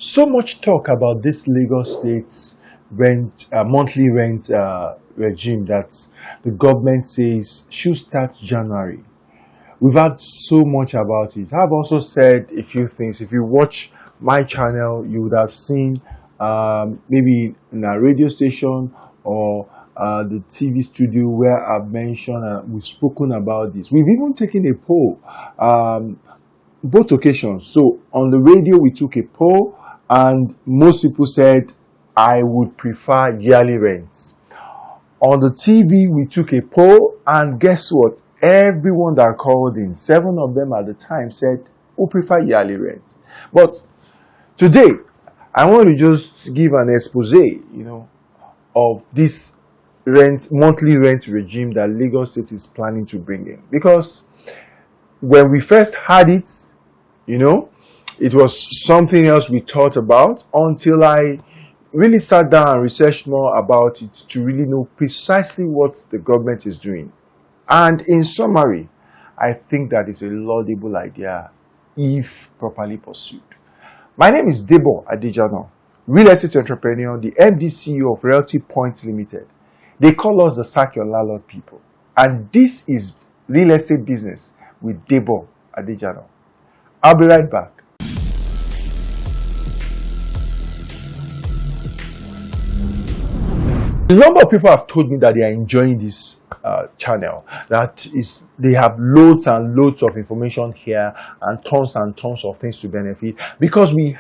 So much talk about this Lagos State's monthly rent regime that the government says should start January. We've had so much about it. I've also said a few things. If you watch my channel, you would have seen maybe in a radio station or the TV studio where I've mentioned and we've spoken about this. We've even taken a poll, both occasions. So on the radio, we took a poll and most people said, I would prefer yearly rents. On the TV, we took a poll and guess what? Everyone that called in, 7 of them at the time said, we prefer yearly rents. But today, I want to just give an expose, of this monthly rent regime that Lagos State is planning to bring in. Because when we first had it, it was something else we thought about until I really sat down and researched more about it to really know precisely what the government is doing. And in summary, I think that is a laudable idea if properly pursued. My name is Debo Adejano, real estate entrepreneur, the MD CEO of Realty Points Limited. They call us the Sack Your Landlord people. And this is Real Estate Business with Debo Adejano. I'll be right back. A number of people have told me that they are enjoying this channel. That is, they have loads and loads of information here and tons of things to benefit because we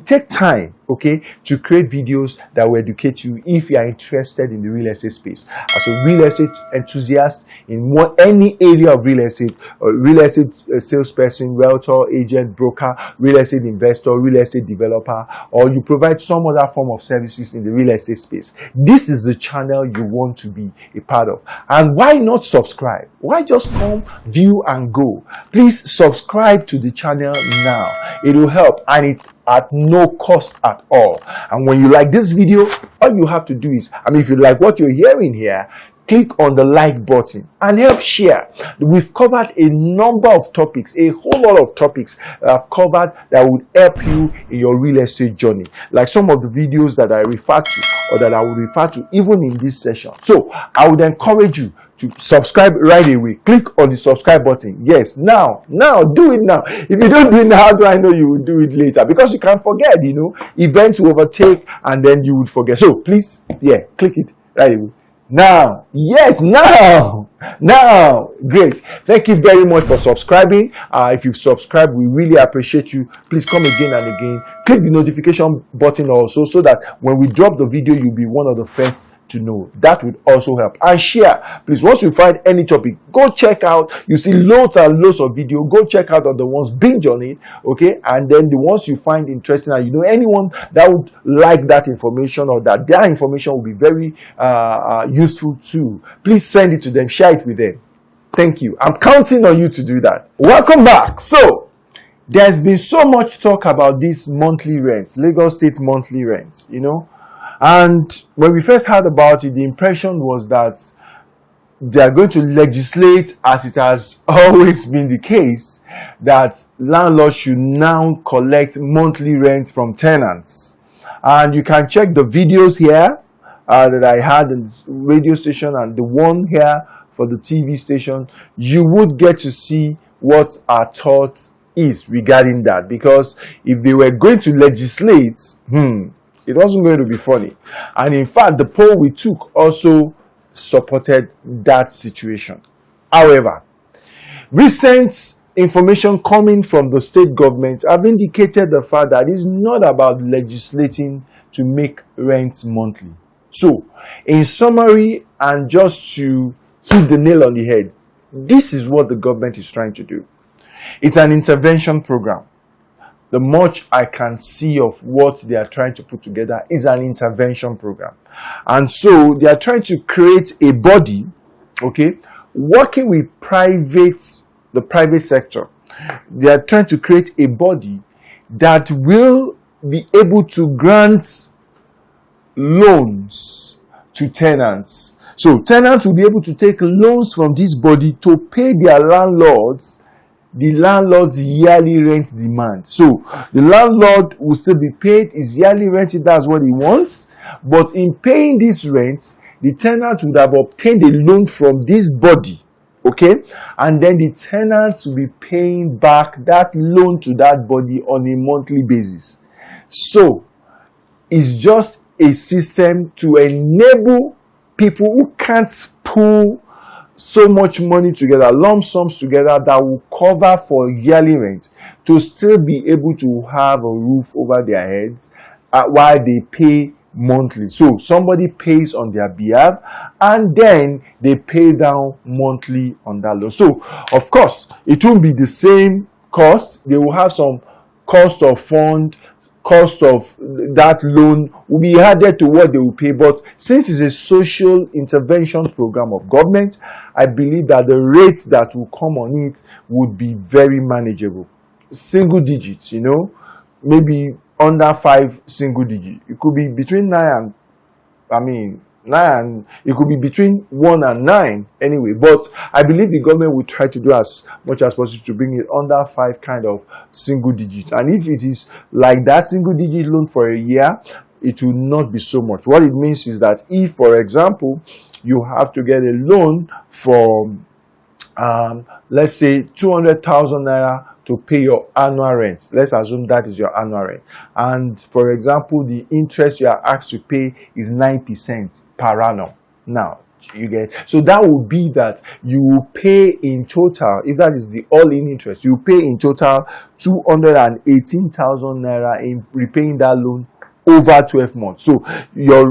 take time, to create videos that will educate you if you are interested in the real estate space. As a real estate enthusiast in any area of real estate salesperson, realtor, agent, broker, real estate investor, real estate developer, or you provide some other form of services in the real estate space. This is the channel you want to be a part of. And why not subscribe? Why just come, view, and go? Please subscribe to the channel now. It will help, and it's at no cost at all. And when you like this video, all you have to do is, if you like what you're hearing here, click on the like button and help share. We've covered a number of topics, a whole lot of topics that I've covered that would help you in your real estate journey. Like some of the videos that I refer to or that I will refer to even in this session. So I would encourage you to subscribe right away. Click on the subscribe button. Yes, now, do it now. If you don't do it now, how do I know you will do it later? Because you can forget, events will overtake and then you would forget. So please, click it right away. Now, yes, now, great. Thank you very much for subscribing. If you've subscribed, we really appreciate you. Please come again and again. Click the notification button also so that when we drop the video, you'll be one of the first to know. That would also help. And share. Please, once you find any topic, go check out. You see loads and loads of video. Go check out on the ones, binge on it, and then the ones you find interesting and anyone that would like that information or that their information will be very useful too. Please send it to them. Share it with them. Thank you. I'm counting on you to do that. Welcome back. So, there's been so much talk about this monthly rent, Lagos State monthly rent, And when we first heard about it, the impression was that they are going to legislate, as it has always been the case, that landlords should now collect monthly rent from tenants. And you can check the videos here that I had in the radio station and the one here for the TV station. You would get to see what our thoughts is regarding that. Because if they were going to legislate, it wasn't going to be funny. And in fact, the poll we took also supported that situation. However, recent information coming from the state government have indicated the fact that it's not about legislating to make rents monthly. So, in summary, and just to hit the nail on the head, this is what the government is trying to do. It's an intervention program. The much I can see of what they are trying to put together is an intervention program. And so they are trying to create a body, working with the private sector. They are trying to create a body that will be able to grant loans to tenants. So tenants will be able to take loans from this body to pay their landlords the landlord's yearly rent demand. So the landlord will still be paid his yearly rent if that's what he wants, but in paying this rent, the tenant would have obtained a loan from this body, okay, and then the tenants will be paying back that loan to that body on a monthly basis. So it's just a system to enable people who can't pull so much money together, lump sums together, that will cover for yearly rent, to still be able to have a roof over their heads while they pay monthly. So somebody pays on their behalf and then they pay down monthly on that loan. So of course it won't be the same cost. They will have some cost of fund, cost of that loan will be added to what they will pay. But since it's a social intervention program of government, I believe that the rates that will come on it would be very manageable. Single digits, maybe under 5 single digits. It could be between 9 and it could be between 1 and 9 anyway. But I believe the government will try to do as much as possible to bring it under 5 kind of single digits. And if it is like that single digit loan for a year, it will not be so much. What it means is that if, for example, you have to get a loan for let's say 200,000 naira to pay your annual rent. Let's assume that is your annual rent. And for example, the interest you are asked to pay is 9% per annum. Now, you get, so that will be that you will pay in total, if that is the all-in interest, you pay in total 218,000 naira in repaying that loan over 12 months. So your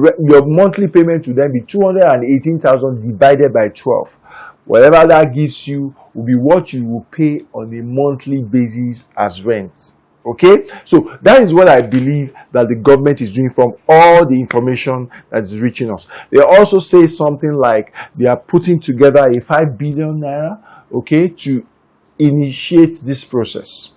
monthly payment will then be 218,000 divided by 12. Whatever that gives you will be what you will pay on a monthly basis as rent. Okay, so that is what I believe that the government is doing from all the information that is reaching us. They also say something like they are putting together a 5 billion naira, okay, to initiate this process,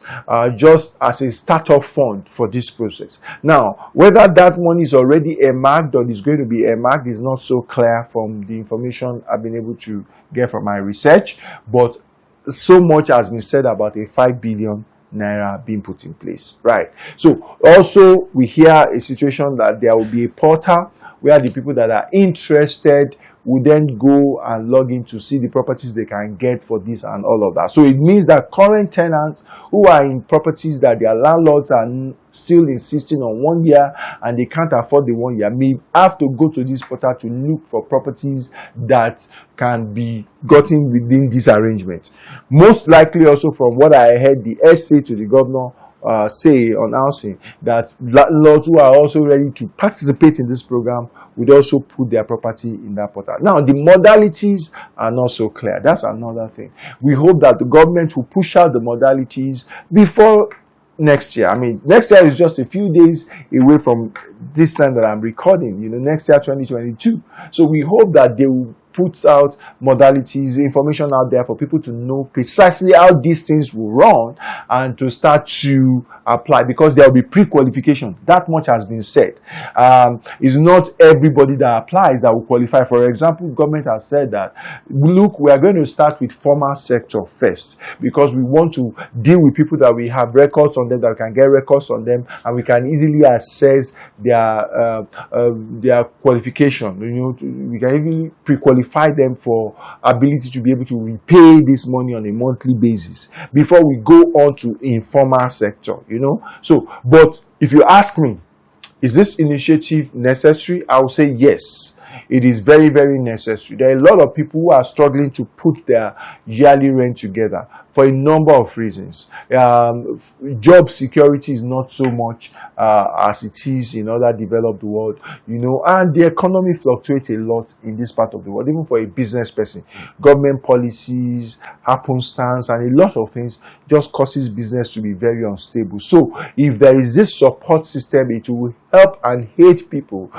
just as a startup fund for this process. Now, whether that money is already earmarked or is going to be earmarked is not so clear from the information I've been able to get from my research, but so much has been said about a 5 billion naira being put in place, right? So also we hear a situation that there will be a portal where the people that are interested will then go and log in to see the properties they can get for this and all of that. So it means that current tenants who are in properties that their landlords are still insisting on 1 year and they can't afford the 1 year may have to go to this portal to look for properties that can be gotten within this arrangement. Most likely also, from what I heard the SA to the governor say on housing, that landlords who are also ready to participate in this program would also put their property in that portal. Now, the modalities are not so clear. That's another thing. We hope that the government will push out the modalities before next year. I mean, next year is just a few days away from this time that I'm recording, next year, 2022. So we hope that they will put out modalities, information out there for people to know precisely how these things will run and to start to apply, because there will be pre-qualification. That much has been said. It's not everybody that applies that will qualify. For example, government has said that, look, we are going to start with formal sector first because we want to deal with people that we have records on them, that can get records on them, and we can easily assess their qualification. We can even pre-qualify them for ability to be able to repay this money on a monthly basis before we go on to informal sector, So, but if you ask me, is this initiative necessary? I will say yes. It is very, very necessary. There are a lot of people who are struggling to put their yearly rent together for a number of reasons. Job security is not so much as it is in other developed world, and the economy fluctuates a lot in this part of the world, even for a business person. Government policies, happenstance, and a lot of things just causes business to be very unstable. So if there is this support system, it will help and aid people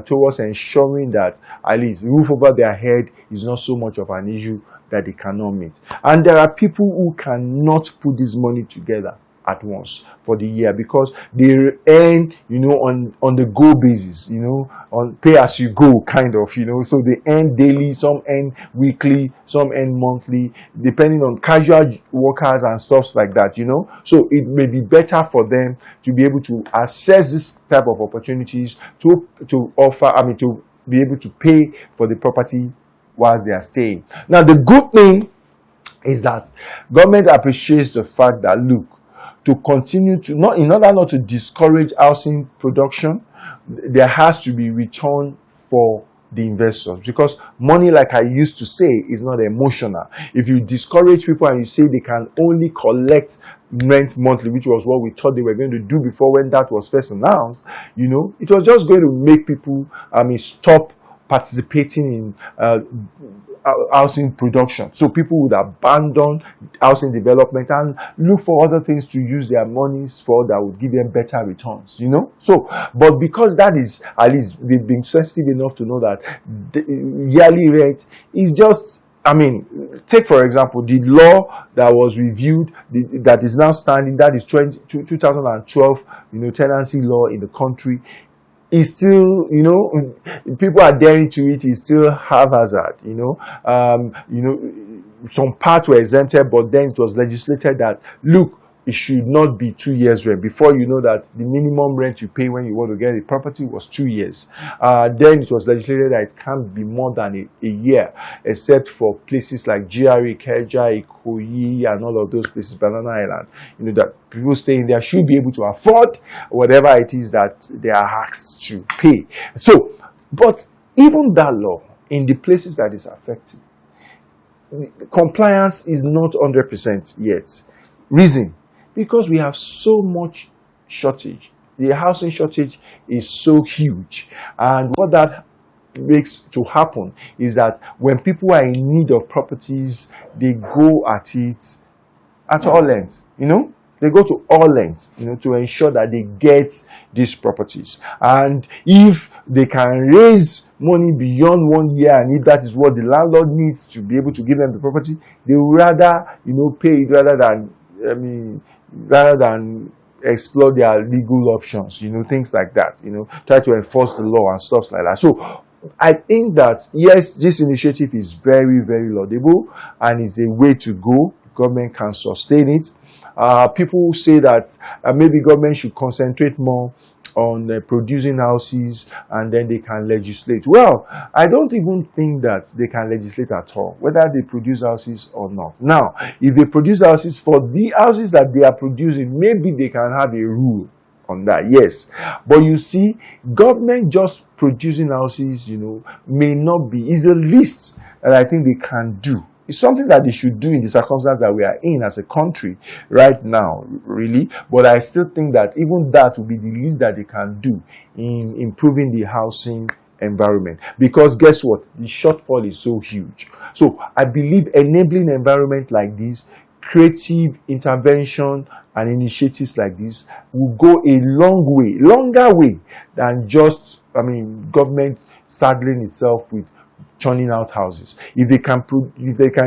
towards ensuring that at least roof over their head is not so much of an issue that they cannot meet. And there are people who cannot put this money together at once for the year, because they earn, on the go basis, on pay as you go kind of, so they earn daily, some earn weekly, some earn monthly, depending on casual workers and stuff like that, so it may be better for them to be able to assess this type of opportunities to be able to pay for the property whilst they are staying. Now, the good thing is that government appreciates the fact that, look, to continue to, in order not to discourage housing production, there has to be return for the investors, because money, like I used to say, is not emotional. If you discourage people and you say they can only collect rent monthly, which was what we thought they were going to do before when that was first announced, it was just going to make people stop participating in housing production. So people would abandon housing development and look for other things to use their monies for that would give them better returns, So, but because that is, at least they've been sensitive enough to know that the yearly rent is just, take for example, the law that was reviewed, that is now standing, that is 2012, tenancy law in the country, is still, people are daring to it, is still haphazard, some parts were exempted, but then it was legislated that, look, it should not be 2 years rent. Before, that the minimum rent you pay when you want to get a property was 2 years. Then it was legislated that it can't be more than a year, except for places like GRA, Keja, Ikoyi, and all of those places, Banana Island. That people staying there should be able to afford whatever it is that they are asked to pay. So, but even that law, in the places that is affected, compliance is not 100% yet. Reason? Because we have so much shortage. The housing shortage is so huge. And what that makes to happen is that when people are in need of properties, they go at it at all lengths, They go to all lengths, to ensure that they get these properties. And if they can raise money beyond 1 year, and if that is what the landlord needs to be able to give them the property, they would rather, pay it rather than explore their legal options, things like that, try to enforce the law and stuff like that. So I think that, yes, this initiative is very, very laudable and is a way to go. Government can sustain it. People say that maybe government should concentrate more on producing houses, and then they can legislate. Well, I don't even think that they can legislate at all, whether they produce houses or not. Now, if they produce houses, for the houses that they are producing, maybe they can have a rule on that, yes. But you see, government just producing houses, may not be, is the least that I think they can do. It's something that they should do in the circumstance that we are in as a country right now, really. But I still think that even that will be the least that they can do in improving the housing environment. Because guess what? The shortfall is so huge. So I believe enabling environment like this, creative intervention and initiatives like this will go a longer way than just, government saddling itself with churning out houses. If they can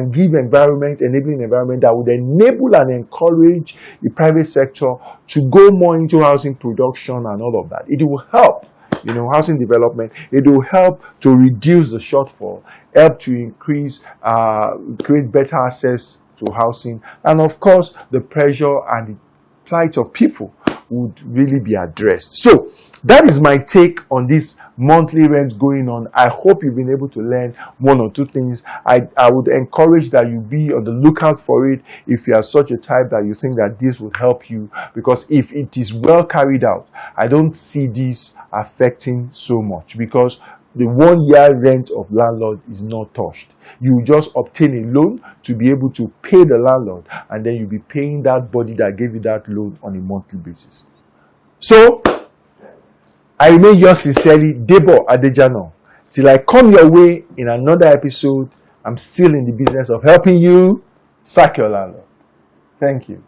give enabling environment that would enable and encourage the private sector to go more into housing production and all of that, it will help, housing development. It will help to reduce the shortfall, help to increase, create better access to housing, and of course, the pressure and the plight of people would really be addressed. So that is my take on this monthly rent going on. I hope you've been able to learn one or two things. I would encourage that you be on the lookout for it if you are such a type that you think that this would help you, because if it is well carried out, I don't see this affecting so much, because the 1 year rent of landlord is not touched. You just obtain a loan to be able to pay the landlord, and then you'll be paying that body that gave you that loan on a monthly basis. So, I remain yours sincerely, Debo Adejano. Till I come your way in another episode, I'm still in the business of helping you sack your landlord. Thank you.